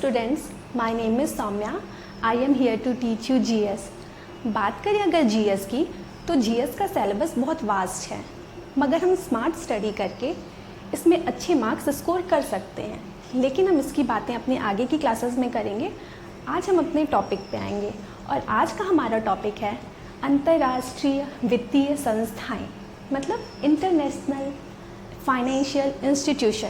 students, my name is Soumya. I am here to teach you GS. बात करें अगर GS की तो GS का सिलेबस बहुत वास्ट है, मगर हम स्मार्ट स्टडी करके इसमें अच्छे मार्क्स स्कोर कर सकते हैं। लेकिन हम इसकी बातें अपने आगे की क्लासेस में करेंगे। आज हम अपने टॉपिक पे आएंगे और आज का हमारा टॉपिक है अंतर्राष्ट्रीय वित्तीय संस्थाएं, मतलब इंटरनेशनल फाइनेंशियल इंस्टीट्यूशन।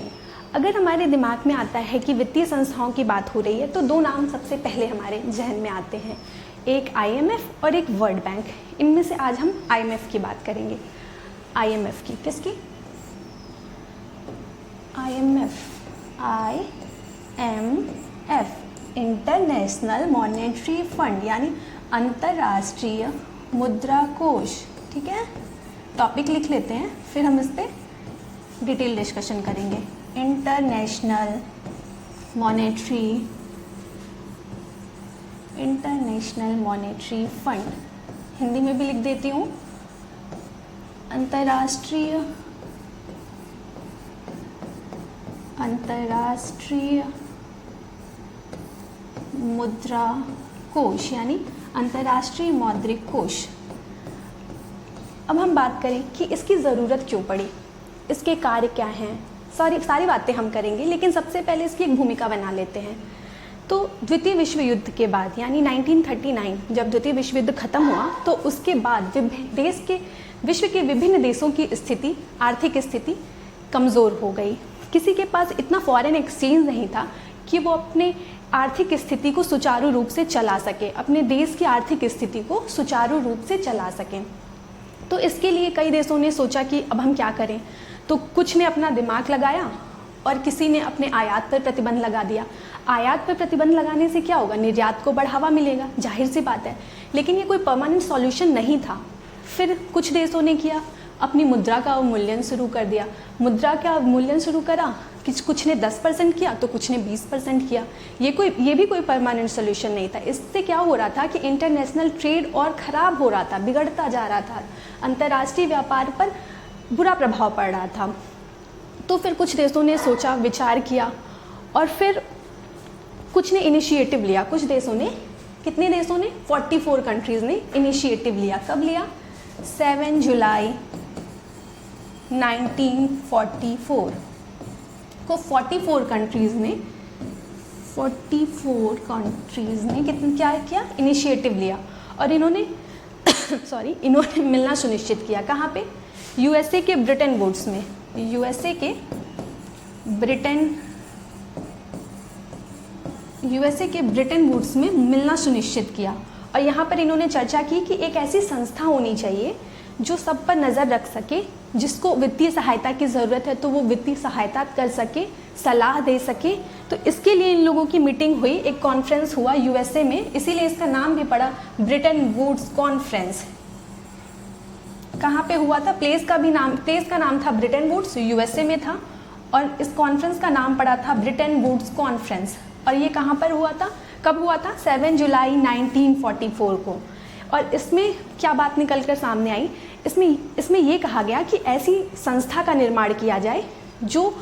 अगर हमारे दिमाग में आता है कि वित्तीय संस्थाओं की बात हो रही है तो दो नाम सबसे पहले हमारे जहन में आते हैं, एक IMF और एक वर्ल्ड बैंक। इनमें से आज हम IMF की बात करेंगे। IMF की, किसकी? IMF इंटरनेशनल मॉनेटरी फंड, यानी अंतर्राष्ट्रीय मुद्रा कोष। ठीक है, टॉपिक लिख लेते हैं, फिर हम इस पर डिटेल डिस्कशन करेंगे। इंटरनेशनल मॉनेटरी फंड, हिंदी में भी लिख देती हूँ, अंतर्राष्ट्रीय मुद्रा कोष, यानी अंतर्राष्ट्रीय मौद्रिक कोष। अब हम बात करें कि इसकी ज़रूरत क्यों पड़ी, इसके कार्य क्या हैं, सारी बातें हम करेंगे। लेकिन सबसे पहले इसकी एक भूमिका बना लेते हैं। तो द्वितीय विश्व युद्ध के बाद, यानी 1939 जब द्वितीय विश्व युद्ध खत्म हुआ, तो उसके बाद विश्व के विभिन्न देशों की स्थिति, आर्थिक स्थिति कमज़ोर हो गई। किसी के पास इतना फॉरेन एक्सचेंज नहीं था कि वो अपने आर्थिक स्थिति को सुचारू रूप से चला सके, अपने देश की आर्थिक स्थिति को सुचारू रूप से चला सकें। तो इसके लिए कई देशों ने सोचा कि अब हम क्या करें। तो कुछ ने अपना दिमाग लगाया और किसी ने अपने आयात पर प्रतिबंध लगा दिया। आयात पर प्रतिबंध लगाने से क्या होगा, निर्यात को बढ़ावा मिलेगा, जाहिर सी बात है। लेकिन ये कोई परमानेंट सॉल्यूशन नहीं था। फिर कुछ देशों ने किया, अपनी मुद्रा का अवमूल्यन शुरू कर दिया। मुद्रा का अवमूल्यन शुरू करा, कुछ ने 10% किया तो कुछ ने 20% किया। ये भी कोई परमानेंट सोल्यूशन नहीं था। इससे क्या हो रहा था कि इंटरनेशनल ट्रेड और ख़राब हो रहा था, बिगड़ता जा रहा था, अंतर्राष्ट्रीय व्यापार पर बुरा प्रभाव पड़ रहा था। तो फिर कुछ देशों ने सोचा, विचार किया और फिर कुछ ने इनिशिएटिव लिया। कुछ देशों ने, कितने देशों ने? 44 कंट्रीज़ ने इनिशिएटिव लिया। कब लिया? 7 जुलाई 1944 को 44 कंट्रीज़ ने क्या किया? इनिशिएटिव लिया और इन्होंने मिलना सुनिश्चित किया। कहाँ पे? USA के ब्रिटेन वुड्स में। USA के ब्रिटेन वुड्स में मिलना सुनिश्चित किया। और यहाँ पर इन्होंने चर्चा की कि एक ऐसी संस्था होनी चाहिए जो सब पर नज़र रख सके, जिसको वित्तीय सहायता की ज़रूरत है तो वो वित्तीय सहायता कर सके, सलाह दे सके। तो इसके लिए इन लोगों की मीटिंग हुई, एक कॉन्फ्रेंस हुआ USA में, इसीलिए इसका नाम भी पड़ा ब्रिटेन वुड्स कॉन्फ्रेंस। कहाँ पे हुआ था? प्लेस का नाम था ब्रिटेन वुड्स, USA में था, और इस कॉन्फ्रेंस का नाम पड़ा था ब्रिटेन वुड्स कॉन्फ्रेंस। और ये कहाँ पर हुआ था, कब हुआ था? 7 जुलाई 1944 को। और इसमें क्या बात निकल कर सामने आई? इसमें ये कहा गया कि ऐसी संस्था का निर्माण किया जाए जो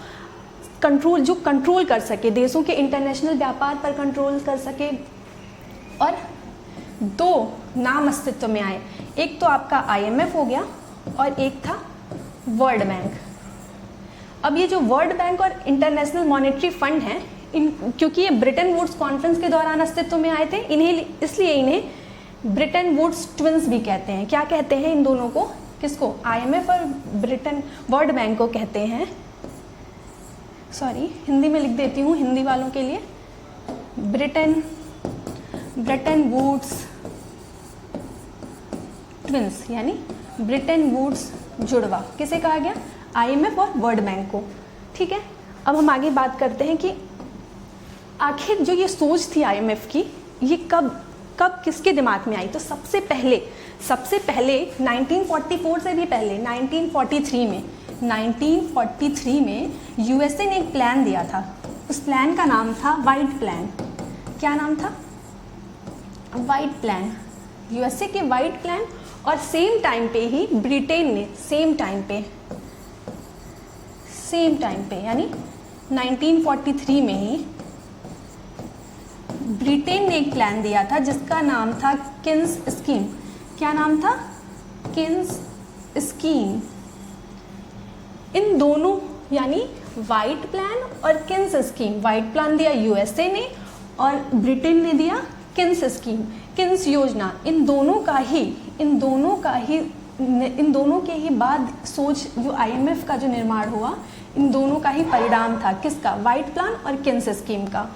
कंट्रोल कर सके, देशों के इंटरनेशनल व्यापार पर कंट्रोल कर सके। और दो नाम अस्तित्व में आए, एक तो आपका IMF हो गया और एक था वर्ल्ड बैंक। अब ये जो वर्ल्ड बैंक और इंटरनेशनल मॉनेटरी फंड हैं, क्योंकि ये ब्रिटेन वुड्स कॉन्फ्रेंस के दौरान अस्तित्व में आए थे, इसलिए इन्हें ब्रिटेन वुड्स ट्विंस भी कहते हैं। क्या कहते हैं इन दोनों को? किसको? IMF और वर्ल्ड बैंक को कहते हैं। हिंदी में लिख देती हूँ हिंदी वालों के लिए, ब्रिटेन वुड्स ट्विंस, यानी ब्रिटेन वुड्स जुड़वा। किसे कहा गया? IMF और वर्ल्ड बैंक को। ठीक है, अब हम आगे बात करते हैं कि आखिर जो ये सोच थी IMF की, ये कब किसके दिमाग में आई। तो सबसे पहले 1944 से भी पहले 1943 में USA ने एक प्लान दिया था। उस प्लान का नाम था वाइट प्लान। क्या नाम था? White plan. USA के वाइट प्लान। और सेम टाइम पे ही ब्रिटेन ने सेम टाइम पे यानी 1943 में ही ब्रिटेन ने एक प्लान दिया था जिसका नाम था किन्स स्कीम। क्या नाम था? Keynes scheme. इन दोनों यानी वाइट प्लान और किन्स स्कीम, वाइट प्लान दिया यूएसए ने और ब्रिटेन ने दिया किन्स स्कीम, किन्स योजना। इन दोनों के ही बाद सोच जो आईएमएफ का जो निर्माण हुआ, इन दोनों का ही परिणाम था। किसका? वाइट प्लान और किन्स स्कीम का।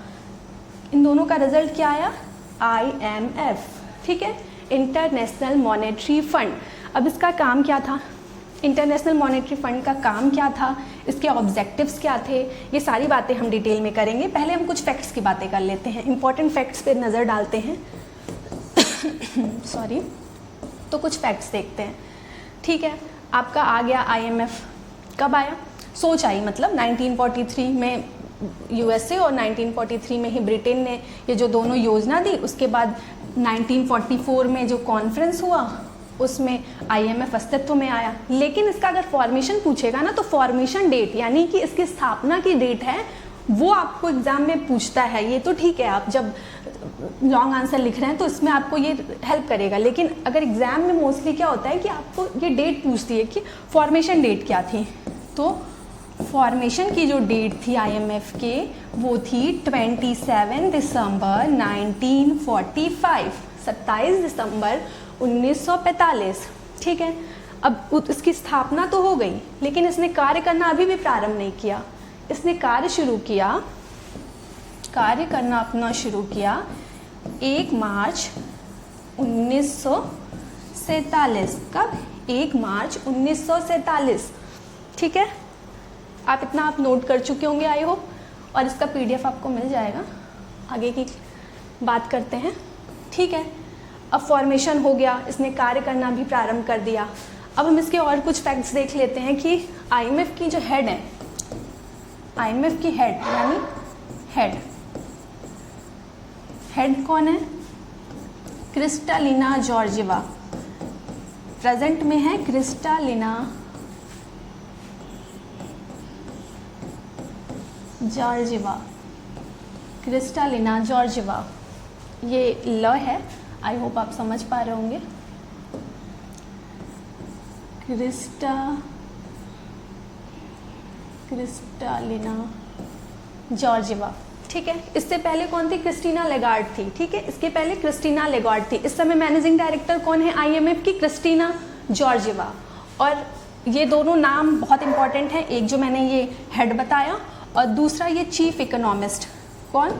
इन दोनों का रिजल्ट क्या आया? आईएमएफ, ठीक है, इंटरनेशनल मॉनेटरी फंड। अब इसका काम क्या था? इंटरनेशनल मॉनेटरी फंड का काम क्या था, इसके ऑब्जेक्टिव्स क्या थे, ये सारी बातें हम डिटेल में करेंगे। पहले हम कुछ फैक्ट्स की बातें कर लेते हैं, इंपॉर्टेंट फैक्ट्स पे नज़र डालते हैं। सॉरी, तो कुछ फैक्ट्स देखते हैं। ठीक है, आपका आ गया आईएमएफ। कब आया? सोच आई, मतलब 1943 में यूएसए और 1943 में ही ब्रिटेन ने ये जो दोनों योजना दी। उसके बाद 1944 में जो कॉन्फ्रेंस हुआ उसमें आईएमएफ अस्तित्व में आया। लेकिन इसका अगर फॉर्मेशन पूछेगा ना, तो फॉर्मेशन डेट यानी कि इसकी स्थापना की डेट है, वो आपको एग्जाम में पूछता है। ये तो ठीक है, आप जब लॉन्ग आंसर लिख रहे हैं तो इसमें आपको ये हेल्प करेगा। लेकिन अगर एग्जाम में मोस्टली क्या होता है कि आपको ये डेट पूछती है कि फॉर्मेशन डेट क्या थी। तो फॉर्मेशन की जो डेट थी आईएमएफ के, वो थी 27 दिसंबर 1945, 27 दिसंबर 1945। ठीक है, अब इसकी स्थापना तो हो गई, लेकिन इसने कार्य करना अभी भी प्रारंभ नहीं किया। इसने कार्य करना अपना शुरू किया 1 मार्च 1947। कब? 1 मार्च 1947। ठीक है, आप इतना नोट कर चुके होंगे आई होप, और इसका पीडीएफ आपको मिल जाएगा। आगे की बात करते हैं। ठीक है, अब फॉर्मेशन हो गया, इसने कार्य करना भी प्रारंभ कर दिया। अब हम इसके और कुछ फैक्ट्स देख लेते हैं कि आईएमएफ की जो हेड है, आईएमएफ की हेड यानी हेड कौन है? Kristalina Georgieva. प्रेजेंट में है क्रिस्टालिना जॉर्जिवा। ये ल है, आई होप आप समझ पा रहे होंगे। Kristalina Georgieva. ठीक है, इससे पहले कौन थी? क्रिस्टीना लेगार्ड थी। ठीक है, इसके पहले क्रिस्टीना लेगार्ड थी। इस समय मैनेजिंग डायरेक्टर कौन है आईएमएफ की? Kristina Georgieva. और ये दोनों नाम बहुत इंपॉर्टेंट हैं, एक जो मैंने ये हेड बताया और दूसरा ये चीफ इकोनॉमिस्ट। कौन?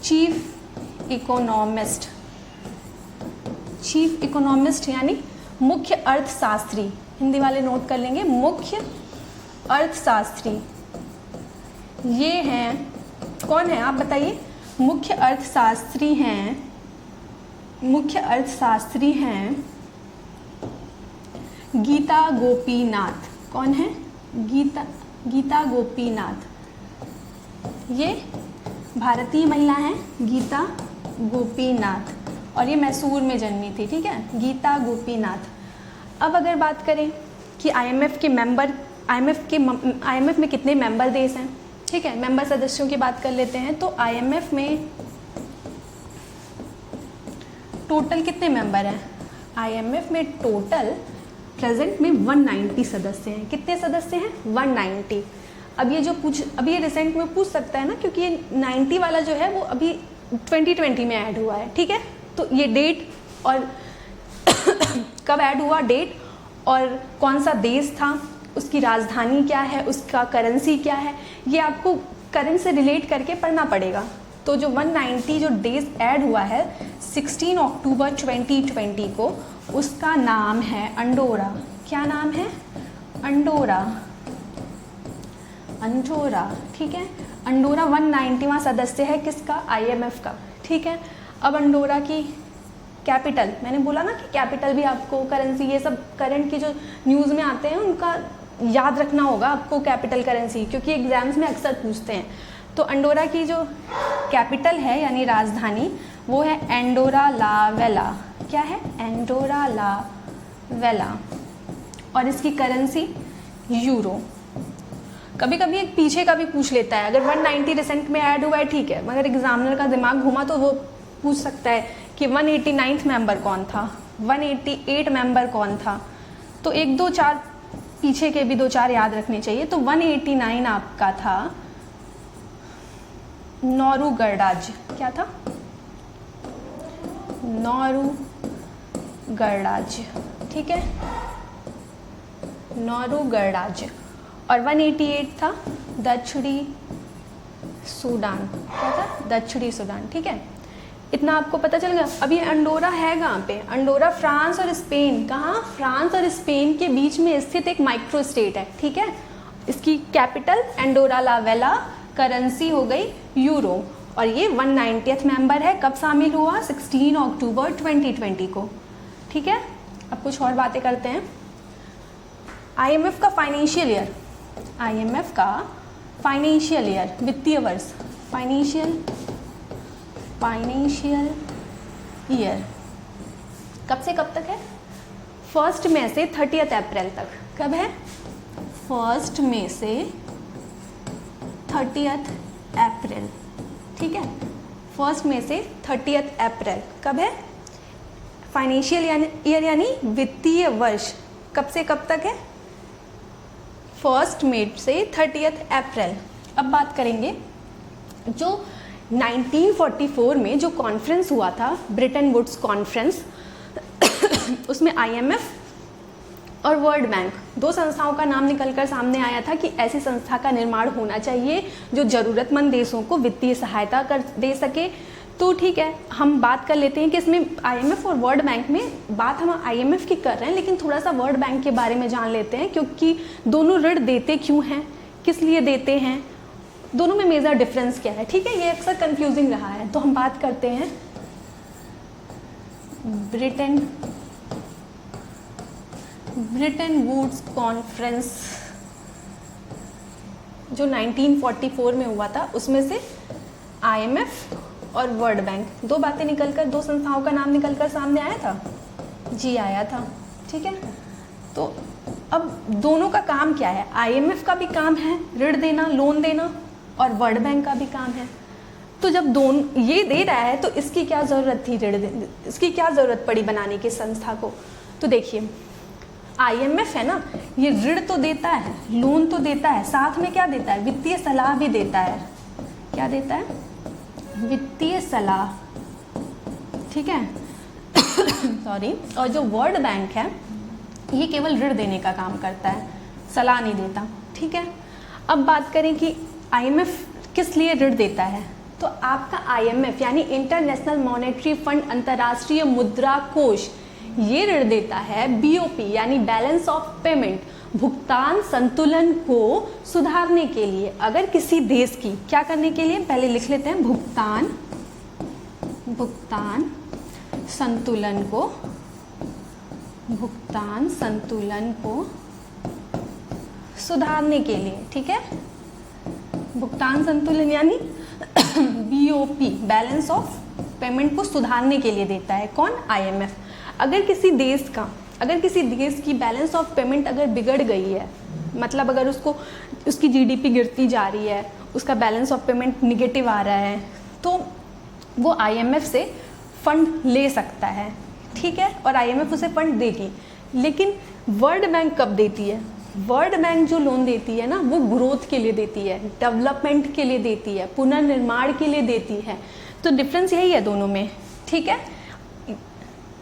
चीफ इकोनॉमिस्ट यानी मुख्य अर्थशास्त्री। हिंदी वाले नोट कर लेंगे, मुख्य अर्थशास्त्री। ये हैं, कौन है आप बताइए? मुख्य अर्थशास्त्री हैं गीता गोपीनाथ। कौन है? गीता गोपीनाथ। ये भारतीय महिला हैं, गीता गोपीनाथ, और ये मैसूर में जन्मी थी। ठीक है, गीता गोपीनाथ। अब अगर बात करें कि आईएमएफ में कितने मेंबर देश हैं। ठीक है, मेंबर सदस्यों की बात कर लेते हैं। तो आईएमएफ में टोटल कितने मेंबर हैं? आईएमएफ में टोटल प्रेजेंट में 190 सदस्य हैं। कितने सदस्य हैं? 190। अब ये रिसेंट में पूछ सकता है ना, क्योंकि ये 90 वाला जो है वो अभी 2020 में ऐड हुआ है। ठीक है, तो ये डेट और कब ऐड हुआ, डेट और कौन सा देश था, उसकी राजधानी क्या है, उसका करेंसी क्या है, ये आपको करंट से रिलेट करके पढ़ना पड़ेगा। तो जो 190 जो डेज ऐड हुआ है 16 अक्टूबर 2020 को, उसका नाम है अंडोरा। क्या नाम है? अंडोरा। ठीक है, अंडोरा 190वां सदस्य है किसका? आईएमएफ का। ठीक है, अब अंडोरा की कैपिटल, मैंने बोला ना कि कैपिटल भी आपको, करेंसी, ये सब करंट की जो न्यूज़ में आते हैं उनका याद रखना होगा आपको, कैपिटल करेंसी, क्योंकि एग्जाम्स में अक्सर पूछते हैं। तो अंडोरा की जो कैपिटल है यानी राजधानी, वो है एंडोरा ला वेला। क्या है? एंडोरा ला वेला। और इसकी करेंसी यूरो। कभी कभी एक पीछे का भी पूछ लेता है, अगर 190 रिसेंट में ऐड हुआ है ठीक है, मगर एग्जामिनर का दिमाग घुमा तो वो पूछ सकता है कि 189th मेंबर कौन था, 188 मेंबर कौन था, तो एक दो चार पीछे के भी दो चार याद रखने चाहिए। तो 189 आपका था नौरू गणराज्य, क्या था, नौरू गणराज्य, ठीक है, नौरू गणराज्य। और 188 था दक्षिणी सूडान, क्या था, दक्षिणी सूडान, ठीक है। इतना आपको पता चल गया। अब ये अंडोरा है कहाँ पे, अंडोरा फ्रांस और स्पेन, कहाँ, फ्रांस और स्पेन के बीच में स्थित एक माइक्रो स्टेट है, ठीक है। इसकी कैपिटल अंडोरा ला वेला, करेंसी हो गई यूरो, और ये 190th मेंबर है। कब शामिल हुआ, 16 अक्टूबर 2020 को, ठीक है। अब कुछ और बातें करते हैं। IMF का फाइनेंशियल ईयर, IMF का फाइनेंशियल ईयर, वित्तीय वर्ष, फाइनेंशियल ईयर कब से कब तक है, 1 मई से 30 अप्रैल तक। कब है, 1 मई से 30 अप्रैल, ठीक है, 1 मई से 30 अप्रैल कब है, फाइनेंशियल ईयर यानी वित्तीय वर्ष कब से कब तक है, 1 मई से 30 अप्रैल। अब बात करेंगे जो 1944 में जो कॉन्फ्रेंस हुआ था, ब्रिटन वुड्स कॉन्फ्रेंस, उसमें IMF और वर्ल्ड बैंक दो संस्थाओं का नाम निकलकर सामने आया था कि ऐसी संस्था का निर्माण होना चाहिए जो ज़रूरतमंद देशों को वित्तीय सहायता कर दे सके। तो ठीक है, हम बात कर लेते हैं कि इसमें IMF और वर्ल्ड बैंक में, बात हम IMF की कर रहे हैं लेकिन थोड़ा सा वर्ल्ड बैंक के बारे में जान लेते हैं, क्योंकि दोनों ऋण देते क्यों हैं, किस लिए देते हैं, दोनों में मेजर डिफरेंस क्या है, ठीक है। ये अक्सर कंफ्यूजिंग रहा है। तो हम बात करते हैं ब्रिटन वुड्स कॉन्फ्रेंस जो 1944 में हुआ था, उसमें से IMF और वर्ल्ड बैंक दो बातें निकलकर, दो संस्थाओं का नाम निकलकर सामने आया था, जी आया था, ठीक है। तो अब दोनों का काम क्या है, IMF का भी काम है ऋण देना, लोन देना, और वर्ल्ड बैंक का भी काम है। तो जब दोनों ये दे रहा है तो इसकी क्या ज़रूरत थी, ऋण, इसकी क्या ज़रूरत पड़ी बनाने की संस्था को। तो देखिए IMF है ना, ये ऋण तो देता है, लोन तो देता है, साथ में क्या देता है, वित्तीय सलाह भी देता है। क्या देता है, वित्तीय सलाह, ठीक है सॉरी। और जो वर्ल्ड बैंक है ये केवल ऋण देने का काम करता है, सलाह नहीं देता, ठीक है। अब बात करें कि IMF किस लिए ऋण देता है, तो आपका IMF यानी इंटरनेशनल मॉनेटरी फंड, अंतर्राष्ट्रीय मुद्रा कोष, ये ऋण देता है BOP यानी बैलेंस ऑफ पेमेंट, भुगतान संतुलन को सुधारने के लिए। अगर किसी देश की क्या करने के लिए, पहले लिख लेते हैं, भुगतान संतुलन को सुधारने के लिए, ठीक है। भुगतान संतुलन यानी BOP बैलेंस ऑफ पेमेंट को सुधारने के लिए देता है कौन, IMF। अगर किसी देश की बैलेंस ऑफ पेमेंट अगर बिगड़ गई है, मतलब अगर उसकी GDP गिरती जा रही है, उसका बैलेंस ऑफ पेमेंट निगेटिव आ रहा है, तो वो IMF से फंड ले सकता है, ठीक है, और IMF उसे फंड देगी। लेकिन वर्ल्ड बैंक कब देती है, वर्ल्ड बैंक जो लोन देती है ना, वो ग्रोथ के लिए देती है, डेवलपमेंट के लिए देती है, पुनर्निर्माण के लिए देती है। तो डिफरेंस यही है दोनों में, ठीक है।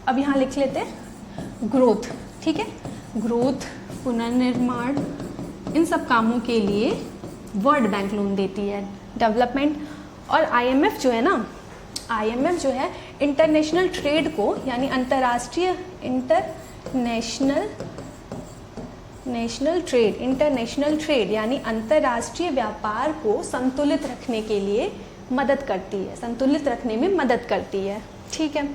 अब यहाँ लिख लेते हैं ग्रोथ, ठीक है, ग्रोथ, पुनर्निर्माण, इन सब कामों के लिए वर्ल्ड बैंक लोन देती है, डेवलपमेंट। और IMF जो है ना, IMF जो है इंटरनेशनल ट्रेड को यानी अंतर्राष्ट्रीय इंटरनेशनल ट्रेड यानी अंतर्राष्ट्रीय व्यापार को संतुलित रखने के लिए मदद करती है, संतुलित रखने में मदद करती है, ठीक है,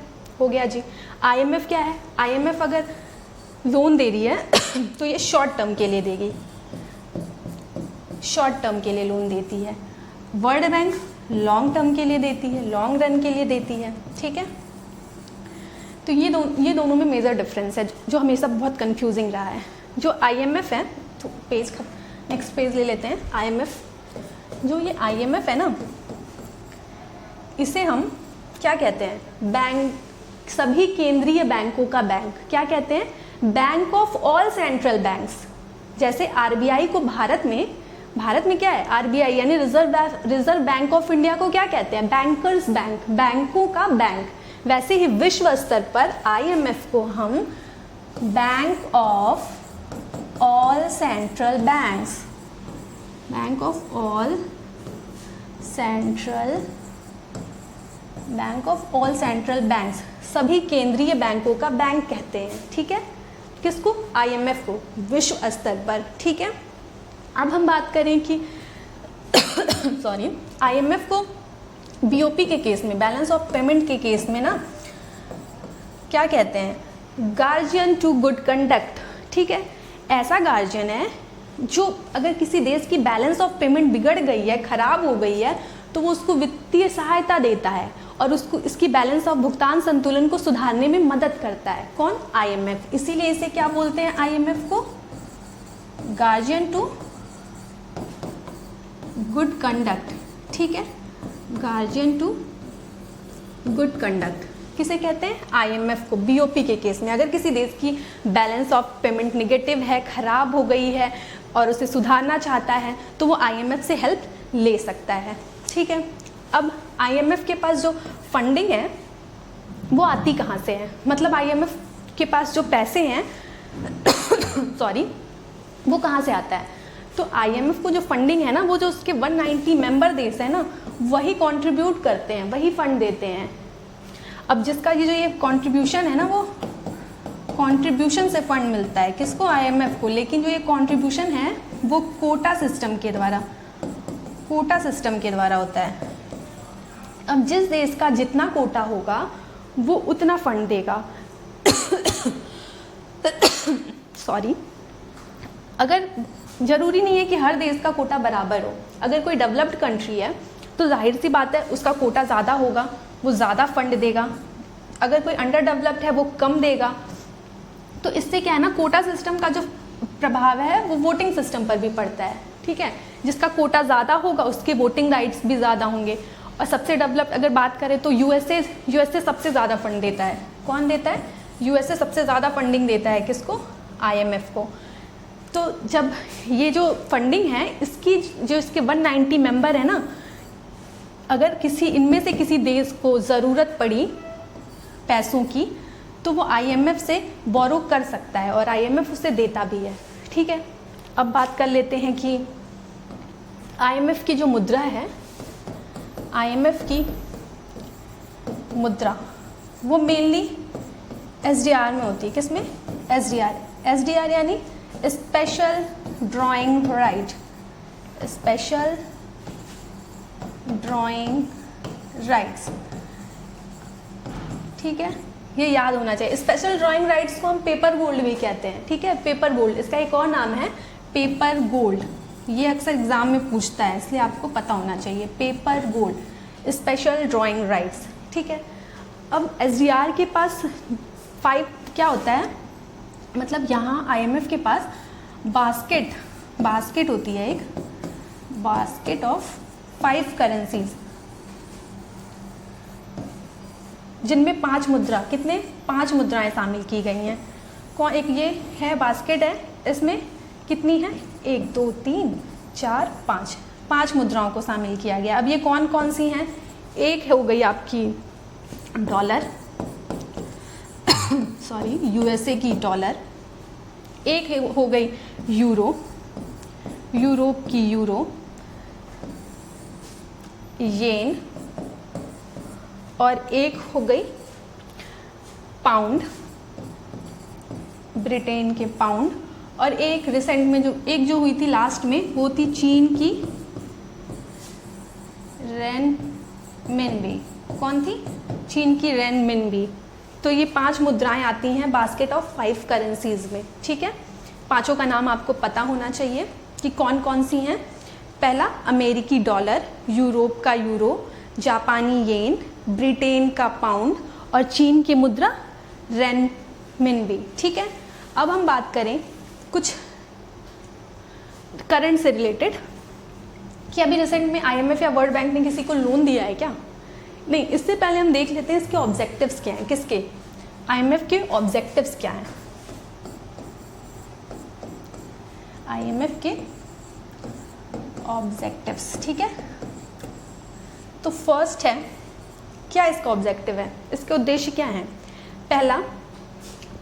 हो गया जी। IMF क्या है, IMF अगर लोन दे रही है तो ये शॉर्ट टर्म के लिए देगी, शॉर्ट टर्म के लिए लोन देती है। वर्ल्ड बैंक लॉन्ग टर्म के लिए देती है, लॉन्ग रन के लिए देती है, ठीक है। तो ये दोनों में मेजर डिफरेंस है जो हमेशा बहुत कंफ्यूजिंग रहा है। जो IMF है, तो नेक्स्ट पेज ले लेते हैं। IMF, जो ये IMF है ना, इसे हम क्या कहते हैं? बैंक, सभी केंद्रीय बैंकों का बैंक। क्या कहते हैं? Bank of all central banks. जैसे आरबीआई को भारत में क्या है? आरबीआई यानी रिजर्व बैंक ऑफ इंडिया को क्या कहते हैं? बैंकर्स बैंक, बैंकों का बैंक। वैसे ही विश्व स्तर पर आईएमएफ को हम bank of all central banks, bank of all central banks, सभी केंद्रीय बैंकों का बैंक कहते हैं। ठीक है, किसको? आईएमएफ को, विश्व स्तर पर। ठीक है, अब हम बात करें कि आईएमएफ को बीओपी के केस में, बैलेंस ऑफ पेमेंट के केस में ना क्या कहते हैं? Guardian to good conduct. ठीक है, ऐसा गार्जियन है जो अगर किसी देश की बैलेंस ऑफ पेमेंट बिगड़ गई है, खराब हो गई है, तो वो उसको वित्तीय सहायता देता है और उसको इसकी बैलेंस ऑफ भुगतान संतुलन को सुधारने में मदद करता है। कौन? आईएमएफ। इसीलिए इसे क्या बोलते हैं? आईएमएफ को गार्जियन टू गुड कंडक्ट। ठीक है, गार्जियन टू गुड कंडक्ट किसे कहते हैं? आईएमएफ को। बीओपी के केस में अगर किसी देश की बैलेंस ऑफ पेमेंट निगेटिव है, खराब हो गई है और उसे सुधारना चाहता है, तो वो आईएमएफ से हेल्प ले सकता है। ठीक है, अब आईएमएफ के पास जो फंडिंग है वो आती कहाँ से है? मतलब आईएमएफ के पास जो पैसे हैं वो कहाँ से आता है? तो आईएमएफ को जो फंडिंग है ना, वो जो उसके 190 मेंबर देश है ना, वही कंट्रीब्यूट करते हैं, वही फंड देते हैं। अब जिसका ये कंट्रीब्यूशन है ना, वो कंट्रीब्यूशन से फंड मिलता है। किसको? आईएमएफ को। लेकिन जो ये कंट्रीब्यूशन है वो कोटा सिस्टम के द्वारा होता है। अब जिस देश का जितना कोटा होगा वो उतना फंड देगा। अगर जरूरी नहीं है कि हर देश का कोटा बराबर हो। अगर कोई डेवलप्ड कंट्री है तो जाहिर सी बात है उसका कोटा ज़्यादा होगा, वो ज़्यादा फंड देगा। अगर कोई अंडर डेवलप्ड है वो कम देगा। तो इससे क्या है ना, कोटा सिस्टम का जो प्रभाव है वो वोटिंग सिस्टम पर भी पड़ता है। ठीक है, जिसका कोटा ज़्यादा होगा उसके वोटिंग राइट्स भी ज़्यादा होंगे। और सबसे डेवलप्ड अगर बात करें तो यूएसए सबसे ज़्यादा फंड देता है। कौन देता है? यूएसए सबसे ज़्यादा फंडिंग देता है। किसको? आईएमएफ को। तो जब ये जो फंडिंग है इसकी जो इसके 190 मेंबर है ना, अगर इनमें से किसी देश को ज़रूरत पड़ी पैसों की तो वो आईएमएफ से बोरो कर सकता है और आईएमएफ उसे देता भी है। ठीक है, अब बात कर लेते हैं कि आईएमएफ की जो मुद्रा है, आईएमएफ की मुद्रा वो मेनली एसडीआर में होती है। किसमें? एसडीआर यानी special drawing right, special drawing rights. ठीक है, ये याद होना चाहिए। स्पेशल ड्राइंग राइट्स को हम पेपर गोल्ड भी कहते हैं। ठीक है, पेपर गोल्ड, इसका एक और नाम है पेपर गोल्ड। ये अक्सर एग्जाम में पूछता है, इसलिए आपको पता होना चाहिए। Paper gold, special drawing rights. ठीक है, अब एसडीआर के पास 5 क्या होता है, मतलब यहाँ आईएमएफ के पास बास्केट होती है, एक बास्केट ऑफ 5 करेंसीज, जिनमें 5 मुद्रा, कितने? 5 मुद्राएं शामिल की गई हैं। कौन? एक ये है बास्केट है, इसमें कितनी है? 1 2 3 4 5 मुद्राओं को शामिल किया गया। अब ये कौन कौन सी हैं? एक हो गई आपकी डॉलर यूएसए की डॉलर, एक हो गई यूरोप की यूरो, येन, और एक हो गई पाउंड, ब्रिटेन के पाउंड, और एक रिसेंट में जो हुई थी लास्ट में वो थी चीन की रेनमिनबी। कौन थी? चीन की रेनमिनबी। तो ये 5 मुद्राएं आती हैं बास्केट ऑफ 5 करेंसीज में। ठीक है, पांचों का नाम आपको पता होना चाहिए कि कौन कौन सी हैं। पहला अमेरिकी डॉलर, यूरोप का यूरो, जापानी येन, ब्रिटेन का पाउंड और चीन की मुद्रा रेनमिनबी। ठीक है, अब हम बात करें कुछ करंट से रिलेटेड कि अभी रिसेंट में आईएमएफ या वर्ल्ड बैंक ने किसी को लोन दिया है क्या? नहीं, इससे पहले हम देख लेते हैं इसके ऑब्जेक्टिव्स क्या हैं। किसके? आईएमएफ के ऑब्जेक्टिव्स क्या हैं? आईएमएफ के ऑब्जेक्टिव्स, ठीक है। तो फर्स्ट है, क्या इसका ऑब्जेक्टिव है, इसके उद्देश्य क्या हैं? पहला,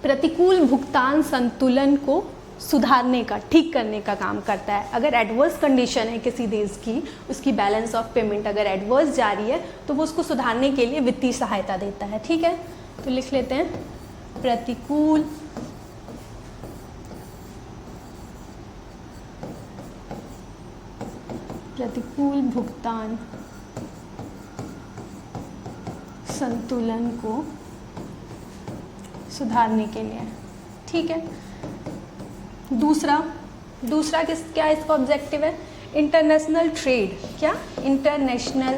प्रतिकूल भुगतान संतुलन को सुधारने का, ठीक करने का काम करता है। अगर एडवर्स कंडीशन है किसी देश की, उसकी बैलेंस ऑफ पेमेंट अगर एडवर्स जा रही है तो वो उसको सुधारने के लिए वित्तीय सहायता देता है, ठीक है। तो लिख लेते हैं, प्रतिकूल भुगतान संतुलन को सुधारने के लिए, ठीक है। दूसरा क्या इसका ऑब्जेक्टिव है? International trade. क्या? इंटरनेशनल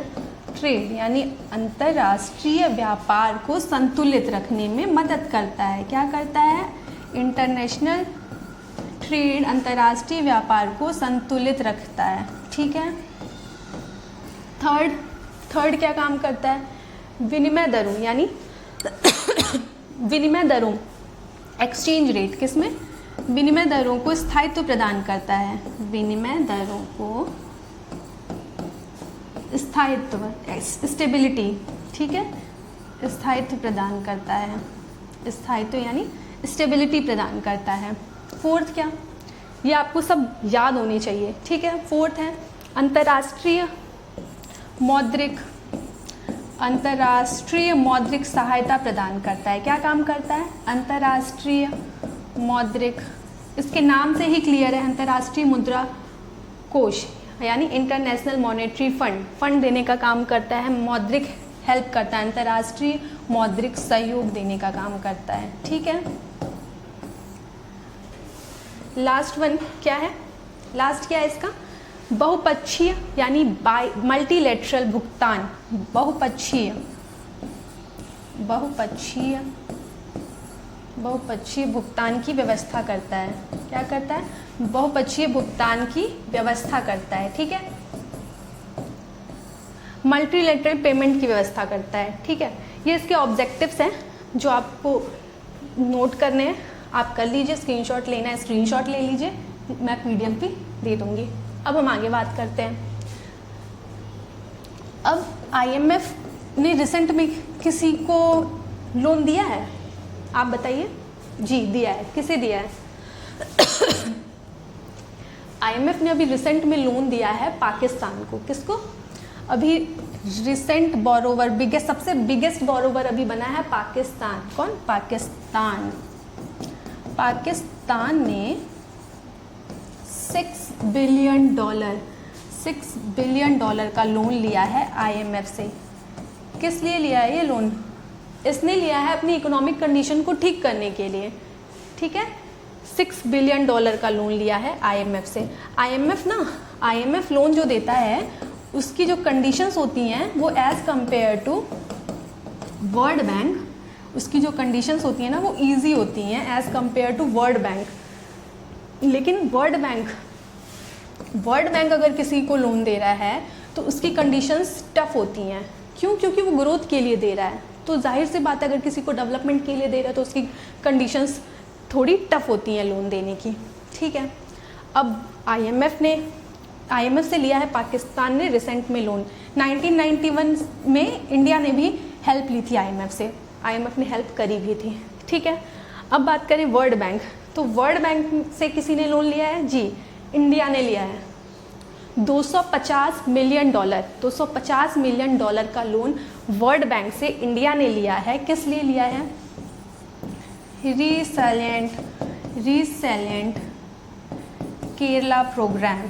ट्रेड यानी अंतर्राष्ट्रीय व्यापार को संतुलित रखने में मदद करता है। क्या करता है? इंटरनेशनल ट्रेड अंतर्राष्ट्रीय व्यापार को संतुलित रखता है, ठीक है। थर्ड क्या काम करता है? विनिमय दरों यानी विनिमय दरों, एक्सचेंज रेट, किसमें? विनिमय दरों को स्थायित्व प्रदान करता है। विनिमय दरों को स्थायित्व, स्टेबिलिटी, ठीक है, स्थायित्व प्रदान करता है। स्थायित्व यानी स्टेबिलिटी प्रदान करता है। फोर्थ क्या? ये आपको सब याद होने चाहिए, ठीक है। फोर्थ है अंतर्राष्ट्रीय मौद्रिक सहायता प्रदान करता है। क्या काम करता है? अंतर्राष्ट्रीय मौद्रिक, इसके नाम से ही क्लियर है, अंतर्राष्ट्रीय मुद्रा कोष यानी इंटरनेशनल मॉनेटरी फंड देने का काम करता है। मौद्रिक हेल्प करता है, अंतर्राष्ट्रीय मौद्रिक सहयोग देने का काम करता है, ठीक है। लास्ट वन क्या है? लास्ट क्या है इसका? बहुपक्षीय यानी मल्टीलेटरल भुगतान, बहुपक्षीय भुगतान की व्यवस्था करता है। क्या करता है? बहुपक्षीय भुगतान की व्यवस्था करता है, ठीक है। मल्टीलेटरल पेमेंट की व्यवस्था करता है, ठीक है। ये इसके ऑब्जेक्टिव्स हैं जो आपको नोट करने हैं। आप कर लीजिए, स्क्रीनशॉट लेना है स्क्रीनशॉट ले लीजिए, मैं पीडीएफ भी दे दूंगी। अब हम आगे बात करते हैं। अब आईएमएफ ने रिसेंट में किसी को लोन दिया है? आप बताइए। जी दिया है। किसे दिया है? आईएमएफ ने अभी रिसेंट में लोन दिया है पाकिस्तान को। किसको? अभी रिसेंट बोरोवर, सबसे बिगेस्ट बोरोवर अभी बना है पाकिस्तान। कौन? पाकिस्तान ने $6 बिलियन का लोन लिया है आईएमएफ से। किस लिए लिया है ये लोन? इसने लिया है अपनी इकोनॉमिक कंडीशन को ठीक करने के लिए, ठीक है। $6 बिलियन का लोन लिया है आईएमएफ से। आईएमएफ लोन जो देता है उसकी जो कंडीशंस होती हैं वो as compare to World Bank, उसकी जो कंडीशंस होती हैं ना वो इजी होती हैं as compare to World Bank. लेकिन वर्ल्ड बैंक अगर किसी को लोन दे रहा है तो उसकी कंडीशंस टफ होती हैं। क्यों? क्योंकि वो ग्रोथ के लिए दे रहा है, तो जाहिर सी बात है अगर किसी को डेवलपमेंट के लिए दे रहा है तो उसकी कंडीशंस थोड़ी टफ होती हैं लोन देने की, ठीक है। अब आईएमएफ से लिया है पाकिस्तान ने रिसेंट में लोन। 1991 में इंडिया ने भी हेल्प ली थी आईएमएफ से, आईएमएफ ने हेल्प करी भी थी, ठीक है। अब बात करें वर्ल्ड बैंक, तो वर्ल्ड बैंक से किसी ने लोन लिया है? जी इंडिया ने लिया है। $250 मिलियन का लोन वर्ल्ड बैंक से इंडिया ने लिया है। किस लिए लिया है? रीसेलेंट केरला प्रोग्राम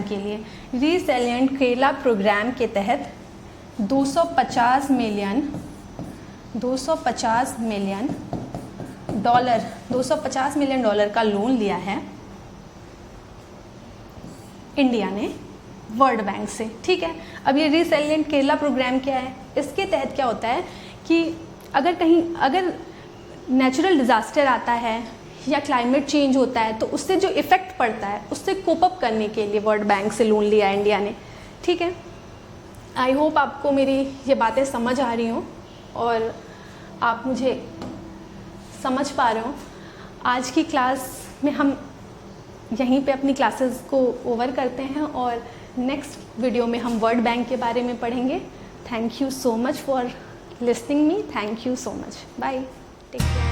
के लिए। रीसेलेंट केरला प्रोग्राम के तहत $250 मिलियन का लोन लिया है इंडिया ने वर्ल्ड बैंक से, ठीक है। अब ये रीसेलेंट केरला प्रोग्राम क्या है? इसके तहत क्या होता है कि अगर नेचुरल डिज़ास्टर आता है या क्लाइमेट चेंज होता है तो उससे जो इफ़ेक्ट पड़ता है उससे कोप अप करने के लिए वर्ल्ड बैंक से लोन लिया है इंडिया ने, ठीक है। आई होप आपको मेरी ये बातें समझ आ रही हों और आप मुझे समझ पा रहे हो। आज की क्लास में हम यहीं पे अपनी क्लासेस को ओवर करते हैं और नेक्स्ट वीडियो में हम वर्ड बैंक के बारे में पढ़ेंगे। Thank you so much for listening me. Thank you so much. Bye. Take care.